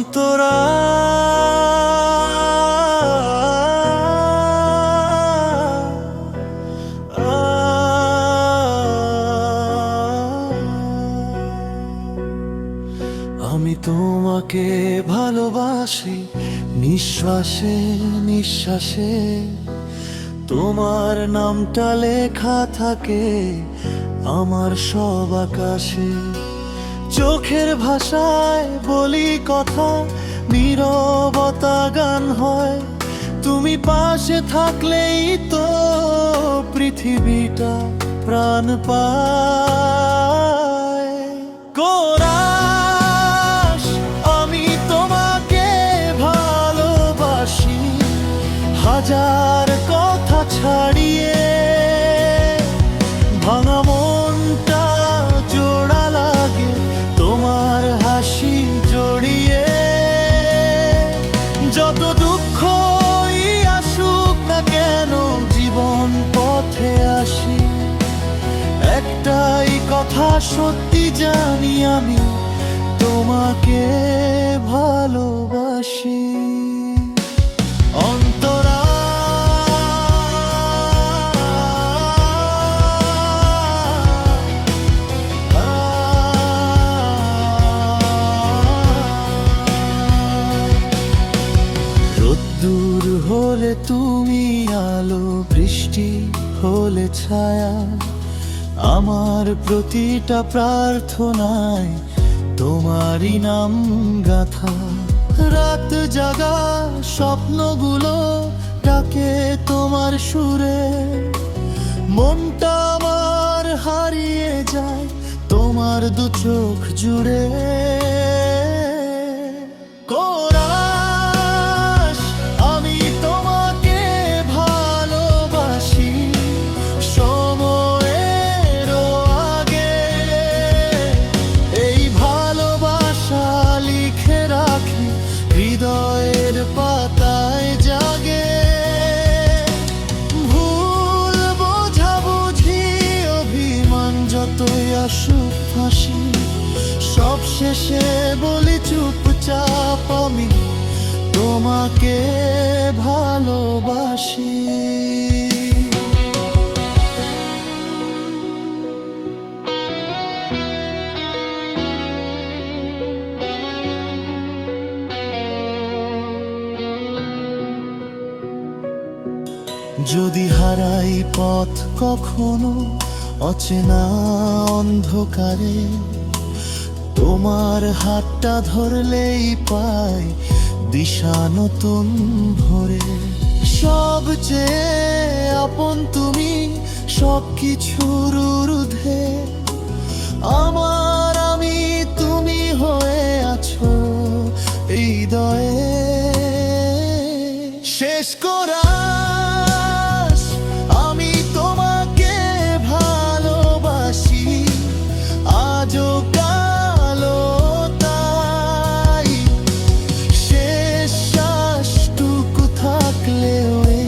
অন্তরা আমি তোমাকে ভালোবাসি নিঃশ্বাসে নিঃশ্বাসে, তোমার নামটা লেখা থাকে আমার সব আকাশে। চোখের ভাষায় বলি কথা, নীরবতা গান হয়। তুমি পাশে থাকলেই তো পৃথিবীটা প্রাণ পায়। কোরাস, আমি তোমাকে ভালোবাসি হাজার কথা ছাড়িয়ে। ভাঙা মনটা জোড়া লাগে তোমার হাসি জড়িয়ে। যত দুঃখই আসুক না কেন জীবন পথে আসি, একটাই কথা সত্যি জানি, আমি তোমাকে ভালোবাসি। অন্তরা রোদ্দুর হলে তুমি আলো, বৃষ্টি হলে ছায়া। আমার প্রতিটা প্রার্থনায় তোমারই নাম গাথা। রাত জাগা স্বপ্নগুলো ডাকে তোমার সুরে। মনটা আমার হারিয়ে যায় তোমার দু চোখ জুড়ে। কোরাস, আমি তোমাকে ভালোবাসি সময়েরও আগে। এই ভালোবাসা লিখে রাখি হৃদয়ের পাতায় জাগে। ভুল বোঝাবুঝি অভিমান যতই আসুক ফাঁসি, সব শেষে বলি চুপচাপ আমি তোমাকে ভালোবাসি। যদি হারাই পথ কখনো অচেনা অন্ধকারে, তোমার হাতটা ধরলেই পাই দিশা নতুন ভরে। সবচেয়ে আপন তুমি, সব কিছুর ঊর্ধ্বে আমার। আমি তুমি হয়ে আছো হৃদয়ে। শেষ কোরাস, আমি তোমাকে ভালোবাসি আজও কালো তাই। শেষ শ্বাসটুকু থাকলে ওই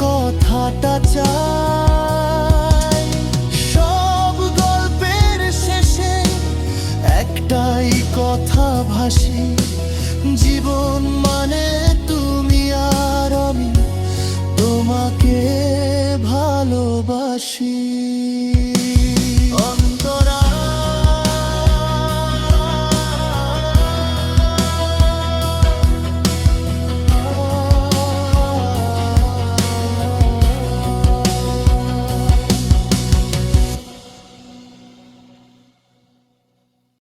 কথাটা চাই। সব গল্পের শেষে একটাই কথা ভাসি, জীবন মানে তুমি আর আমি তোমাকে ভালোবাসি।